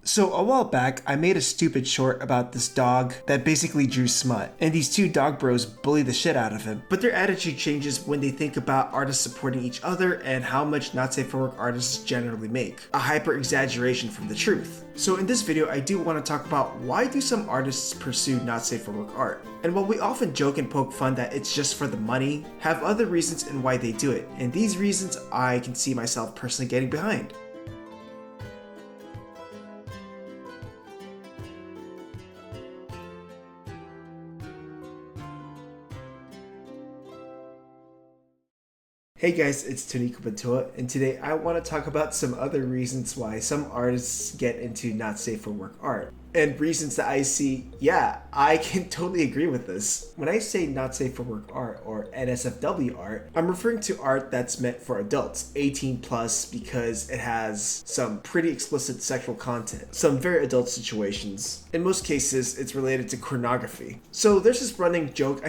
So a while back, I made a stupid short about this dog that basically drew smut, and these two dog bros bully the shit out of him. But their attitude changes when they think about artists supporting each other and how much not safe for work artists generally make. A hyper exaggeration from the truth. So in this video, I do want to talk about why do some artists pursue not safe for work art. And while we often joke and poke fun that it's just for the money, have other reasons in why they do it. And these reasons I can see myself personally getting behind. Hey guys, it's Toniko Pantoja, and today I want to talk about some other reasons why some artists get into not safe for work art. And reasons that I see, yeah, I can totally agree with this. When I say not safe for work art or NSFW art, I'm referring to art that's meant for adults, 18 plus, because it has some pretty explicit sexual content, some very adult situations. In most cases, it's related to pornography. So there's this running joke,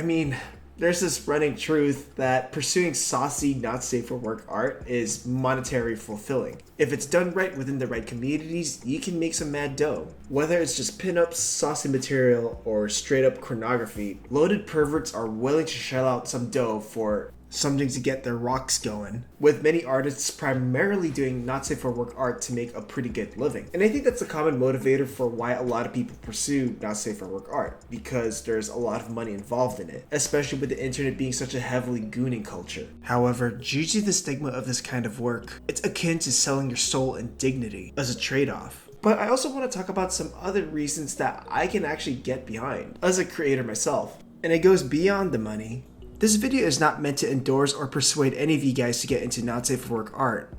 there's this running truth that pursuing saucy, not safe for work art is monetarily fulfilling. If it's done right within the right communities, you can make some mad dough. Whether it's just pinups, saucy material, or straight up pornography, loaded perverts are willing to shell out some dough for something to get their rocks going, with many artists primarily doing not safe for work art to make a pretty good living. And I think that's a common motivator for why a lot of people pursue not safe for work art, because there's a lot of money involved in it, especially with the internet being such a heavily gooning culture. However, due to the stigma of this kind of work, it's akin to selling your soul and dignity as a trade-off. But I also want to talk about some other reasons that I can actually get behind as a creator myself, and it goes beyond the money. This video is not meant to endorse or persuade any of you guys to get into not safe for work art.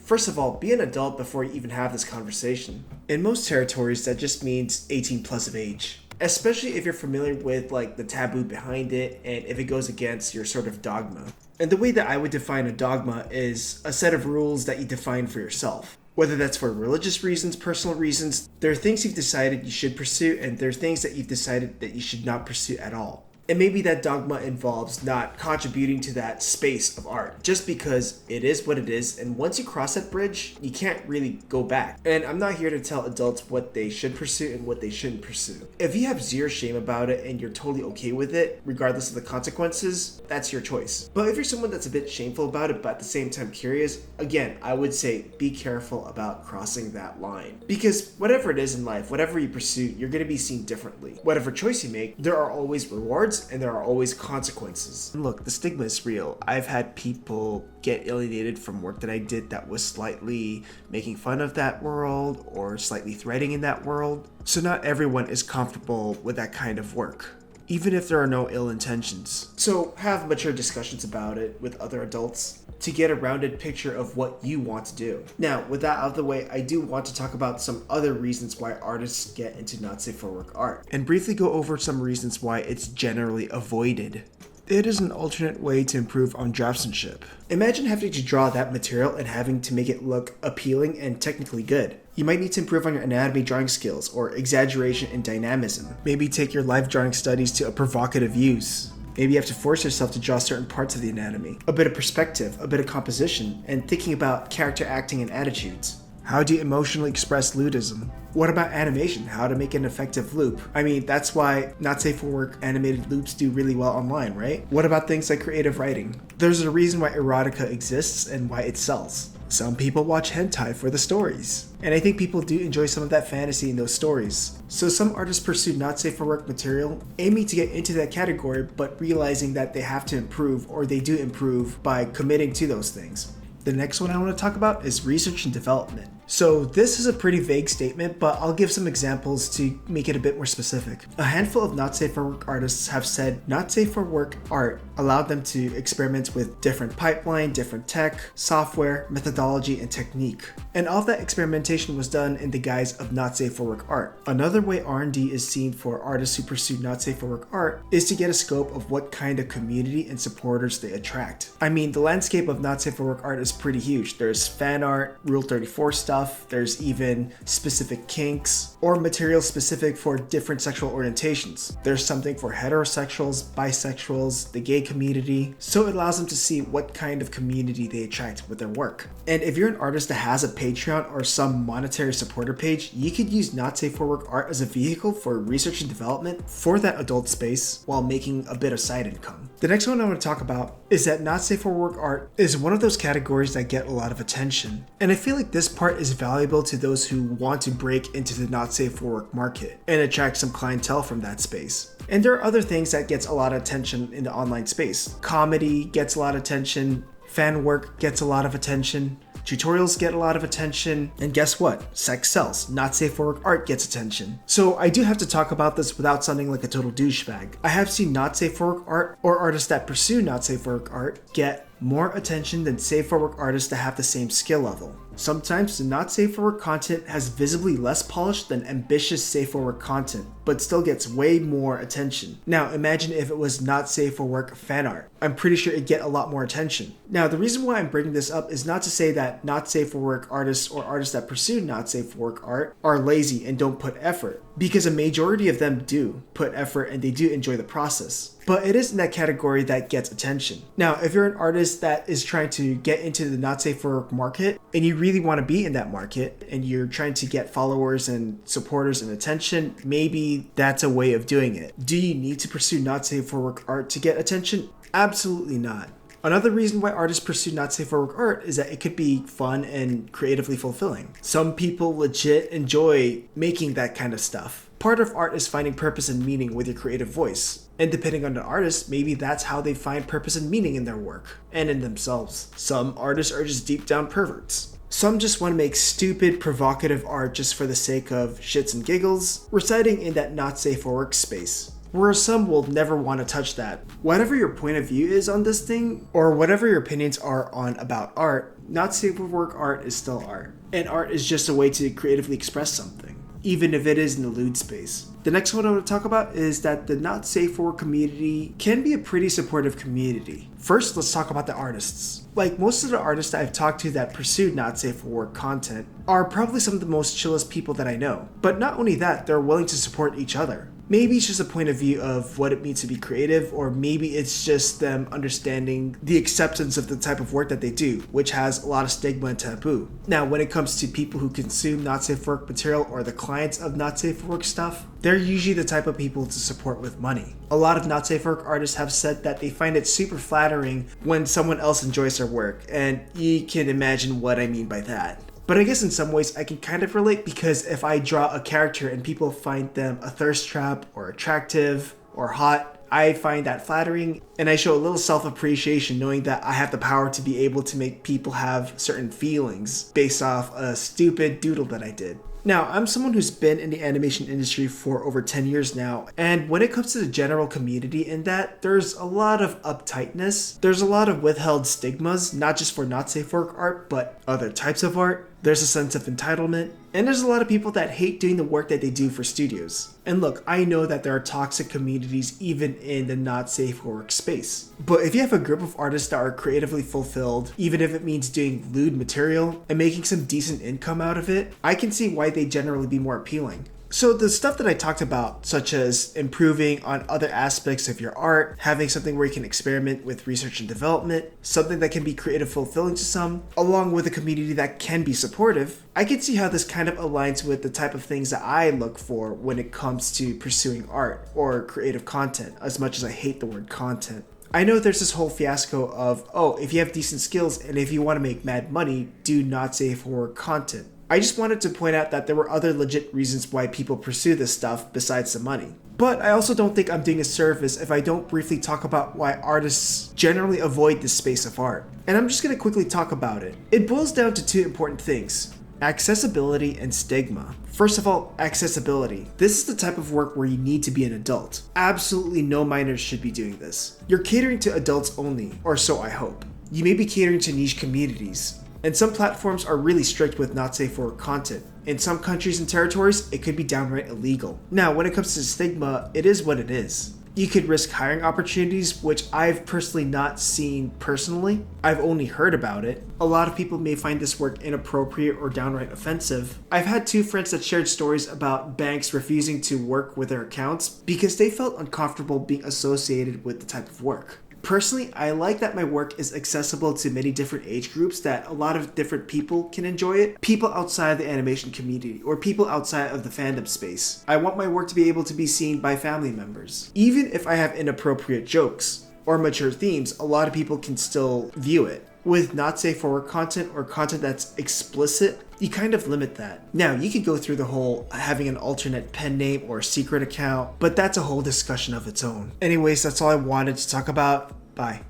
First of all, be an adult before you even have this conversation. In most territories, that just means 18 plus of age. Especially if you're familiar with the taboo behind it and if it goes against your sort of dogma. And the way that I would define a dogma is a set of rules that you define for yourself. Whether that's for religious reasons, personal reasons, there are things you've decided you should pursue and there are things that you've decided that you should not pursue at all. And maybe that dogma involves not contributing to that space of art just because it is what it is, and once you cross that bridge, you can't really go back. And I'm not here to tell adults what they should pursue and what they shouldn't pursue. If you have zero shame about it and you're totally okay with it, regardless of the consequences, that's your choice. But if you're someone that's a bit shameful about it, but at the same time curious, again, I would say be careful about crossing that line. Because whatever it is in life, whatever you pursue, you're going to be seen differently. Whatever choice you make, there are always rewards and there are always consequences. And look, the stigma is real. I've had people get alienated from work that I did that was slightly making fun of that world or slightly threading in that world. So not everyone is comfortable with that kind of work, even if there are no ill intentions. So have mature discussions about it with other adults to get a rounded picture of what you want to do. Now, with that out of the way, I do want to talk about some other reasons why artists get into not safe for work art, and briefly go over some reasons why it's generally avoided. It is an alternate way to improve on draftsmanship. Imagine having to draw that material and having to make it look appealing and technically good. You might need to improve on your anatomy drawing skills or exaggeration and dynamism. Maybe take your life drawing studies to a provocative use. Maybe you have to force yourself to draw certain parts of the anatomy, a bit of perspective, a bit of composition, and thinking about character acting and attitudes. How do you emotionally express ludism? What about animation? How to make an effective loop? That's why not safe for work animated loops do really well online, right? What about things like creative writing? There's a reason why erotica exists and why it sells. Some people watch hentai for the stories. And I think people do enjoy some of that fantasy in those stories. So some artists pursue not safe for work material, aiming to get into that category, but realizing that they have to improve, or they do improve by committing to those things. The next one I want to talk about is research and development. So this is a pretty vague statement, but I'll give some examples to make it a bit more specific. A handful of not safe for work artists have said not safe for work art allowed them to experiment with different pipeline, different tech, software, methodology, and technique. And all of that experimentation was done in the guise of not safe for work art. Another way R&D is seen for artists who pursue not safe for work art is to get a scope of what kind of community and supporters they attract. The landscape of not safe for work art is pretty huge. There's fan art, Rule 34 stuff, stuff. There's even specific kinks or material specific for different sexual orientations. There's something for heterosexuals, bisexuals, the gay community, so it allows them to see what kind of community they attract with their work. And if you're an artist that has a Patreon or some monetary supporter page, you could use not safe for work art as a vehicle for research and development for that adult space while making a bit of side income. The next one I want to talk about is that not safe for work art is one of those categories that get a lot of attention. And I feel like this part is valuable to those who want to break into the not safe for work market and attract some clientele from that space. And there are other things that gets a lot of attention in the online space. Comedy gets a lot of attention, fan work gets a lot of attention, tutorials get a lot of attention, and guess what? Sex sells. Not safe for work art gets attention. So I do have to talk about this without sounding like a total douchebag. I have seen not safe for work art or artists that pursue not safe for work art get more attention than safe for work artists that have the same skill level. Sometimes the not safe for work content has visibly less polish than ambitious safe for work content, but still gets way more attention. Now imagine if it was not safe for work fan art. I'm pretty sure it'd get a lot more attention. Now the reason why I'm bringing this up is not to say that not safe for work artists or artists that pursue not safe for work art are lazy and don't put effort, because a majority of them do put effort and they do enjoy the process. But it is in that category that gets attention. Now, if you're an artist that is trying to get into the not safe for work market and you really want to be in that market and you're trying to get followers and supporters and attention, maybe that's a way of doing it. Do you need to pursue not safe for work art to get attention? Absolutely not. Another reason why artists pursue not safe for work art is that it could be fun and creatively fulfilling. Some people legit enjoy making that kind of stuff. Part of art is finding purpose and meaning with your creative voice. And depending on the artist, maybe that's how they find purpose and meaning in their work and in themselves. Some artists are just deep down perverts. Some just want to make stupid, provocative art just for the sake of shits and giggles, residing in that not safe for work space. Whereas some will never want to touch that. Whatever your point of view is on this thing, or whatever your opinions are on about art, not safe for work art is still art. And art is just a way to creatively express something, even if it is in the lewd space. The next one I want to talk about is that the not safe for work community can be a pretty supportive community. First, let's talk about the artists. Like most of the artists that I've talked to that pursue not safe for work content are probably some of the most chillest people that I know. But not only that, they're willing to support each other. Maybe it's just a point of view of what it means to be creative, or maybe it's just them understanding the acceptance of the type of work that they do, which has a lot of stigma and taboo. Now, when it comes to people who consume not safe for work material or the clients of not safe for work stuff, they're usually the type of people to support with money. A lot of not safe for work artists have said that they find it super flattering when someone else enjoys their work, and you can imagine what I mean by that. But I guess in some ways I can kind of relate, because if I draw a character and people find them a thirst trap or attractive or hot, I find that flattering, and I show a little self-appreciation knowing that I have the power to be able to make people have certain feelings based off a stupid doodle that I did. Now, I'm someone who's been in the animation industry for over 10 years now, and when it comes to the general community in that, there's a lot of uptightness. There's a lot of withheld stigmas, not just for not safe for work art, but other types of art. There's a sense of entitlement, and there's a lot of people that hate doing the work that they do for studios. And look, I know that there are toxic communities even in the not safe for work space. But if you have a group of artists that are creatively fulfilled, even if it means doing lewd material and making some decent income out of it, I can see why they generally be more appealing. So the stuff that I talked about, such as improving on other aspects of your art, having something where you can experiment with research and development, something that can be creative fulfilling to some, along with a community that can be supportive, I can see how this kind of aligns with the type of things that I look for when it comes to pursuing art or creative content, as much as I hate the word content. I know there's this whole fiasco of, oh, if you have decent skills and if you want to make mad money, do not safe for work content. I just wanted to point out that there were other legit reasons why people pursue this stuff besides the money. But I also don't think I'm doing a service if I don't briefly talk about why artists generally avoid this space of art. And I'm just going to quickly talk about it. It boils down to two important things: accessibility and stigma. First of all, accessibility. This is the type of work where you need to be an adult. Absolutely no minors should be doing this. You're catering to adults only, or so I hope. You may be catering to niche communities. And some platforms are really strict with not safe for work content. In some countries and territories, it could be downright illegal. Now, when it comes to stigma, it is what it is. You could risk hiring opportunities, which I've personally not seen personally. I've only heard about it. A lot of people may find this work inappropriate or downright offensive. I've had 2 friends that shared stories about banks refusing to work with their accounts because they felt uncomfortable being associated with the type of work. Personally, I like that my work is accessible to many different age groups, that a lot of different people can enjoy it. People outside the animation community or people outside of the fandom space. I want my work to be able to be seen by family members. Even if I have inappropriate jokes or mature themes, a lot of people can still view it. With not safe for work content or content that's explicit, you kind of limit that. Now, you could go through the whole having an alternate pen name or secret account, but that's a whole discussion of its own. Anyways, that's all I wanted to talk about. Bye.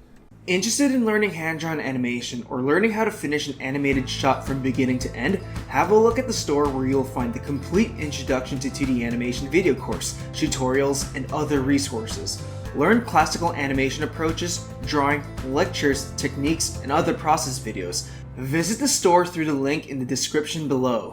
Interested in learning hand-drawn animation or learning how to finish an animated shot from beginning to end? Have a look at the store where you'll find the complete Introduction to 2D Animation video course, tutorials, and other resources. Learn classical animation approaches, drawing, lectures, techniques, and other process videos. Visit the store through the link in the description below.